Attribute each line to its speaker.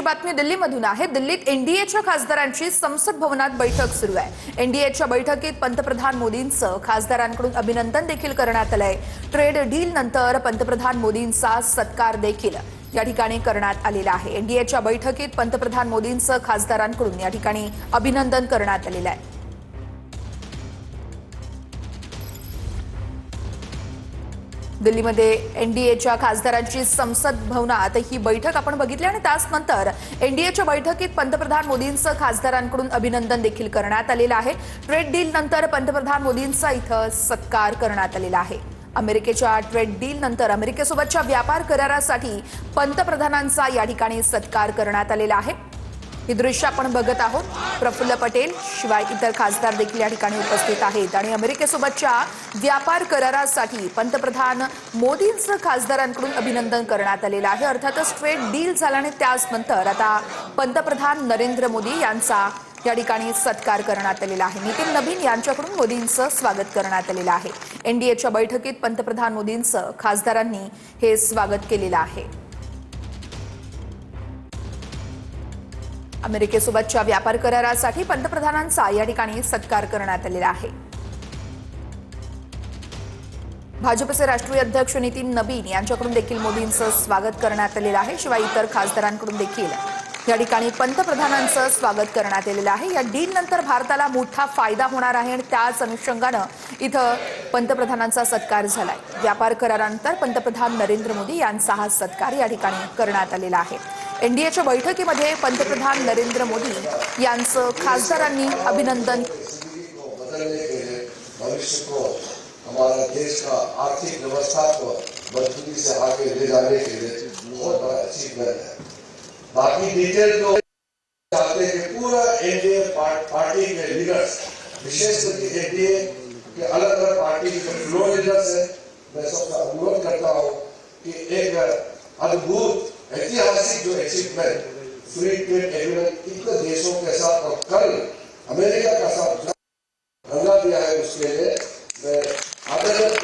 Speaker 1: बातमी दिल्लीमधून आहे। दिल्लीत एनडीएच्या खासदारांची संसद भवनात बैठक सुरू आहे। एनडीएच्या बैठकीत पंतप्रधान मोदींचं खासदारांकडून अभिनंदन देखील करण्यात आलंय। ट्रेड डील नंतर पंतप्रधान मोदींचा सत्कार देखील या ठिकाणी करण्यात आलेला आहे। एनडीएच्या बैठकीत पंतप्रधान मोदींचं खासदारांकडून या ठिकाणी अभिनंदन करण्यात आलेलं आहे। दिल्लीमध्ये एनडीएच्या खासदारांची संसद भवनात ही बैठक आपण बघितली आणि त्यानंतर एनडीएच्या बैठकीत पंतप्रधान मोदींचं खासदारांकडून अभिनंदन देखील करण्यात आलेलं आहे। ट्रेड डील नंतर पंतप्रधान मोदींचा इथं सत्कार करण्यात आलेला आहे। अमेरिकेच्या ट्रेड डील नंतर अमेरिकेसोबतच्या व्यापार करारासाठी पंतप्रधानांचा या ठिकाणी सत्कार करण्यात आलेला आहे। ही दृश्य आपण बघत आहोत। प्रफुल्ल पटेल शिवाय इतर खासदार देखील या ठिकाणी उपस्थित आहेत आणि अमेरिकेसोबतच्या व्यापार करारासाठी पंतप्रधान मोदींचं खासदारांकडून अभिनंदन करण्यात आलेलं आहे। अर्थातच ट्रेड डील झाल्याने त्यानंतर आता पंतप्रधान नरेंद्र मोदी यांचा या ठिकाणी सत्कार करण्यात आलेला आहे। नितीन नवीन यांच्याकडून मोदींचं स्वागत करण्यात आलेलं आहे। एनडीएच्या बैठकीत पंतप्रधान मोदींचं खासदारांनी हे स्वागत केलेलं आहे। अमेरिकेसोबतच्या व्यापार करारासाठी पंतप्रधानांचा या ठिकाणी सत्कार करण्यात आलेला आहे। भाजपचे राष्ट्रीय अध्यक्ष नितीन नवीन यांच्याकडून देखील मोदींचं स्वागत करण्यात आलेलं आहे। शिवाय इतर खासदारांकडून देखील या ठिकाणी पंतप्रधानांचं स्वागत करण्यात आलेलं आहे। या डील नंतर भारताला मोठा फायदा होणार आहे आणि त्याच अनुषंगानं इथं पंतप्रधानांचा सत्कार झालाय। व्यापार करारानंतर पंतप्रधान नरेंद्र मोदी यांचा हा सत्कार या ठिकाणी करण्यात आलेला आहे। एनडीएच्या बैठकीमध्ये पंतप्रधान नरेंद्र मोदी यांचं खासदारांनी अभिनंदन
Speaker 2: हमारा देश का आर्थिक व्यवस्था को मजबूती से आगे ले जाने के लिए बहुत बड़ा अचीवमेंट है। बाकी डिटेल तो चाहते हैं कि पूरा एनडीए पार्टी के लीडर्स, विशेषकर एनडीए के अलग अलग पार्टी के फ्लोर लीडर्स है, मैं सबका अनुरोध करता हूँ कि एक अद्भुत ऐतिहासिक जो अचीवमेंट फ्री ट्रेड एग्रीमेंट इतने देशों के साथ और कल अमेरिका का साथ रंगा दिया है, उसके लिए मैं आदरणीय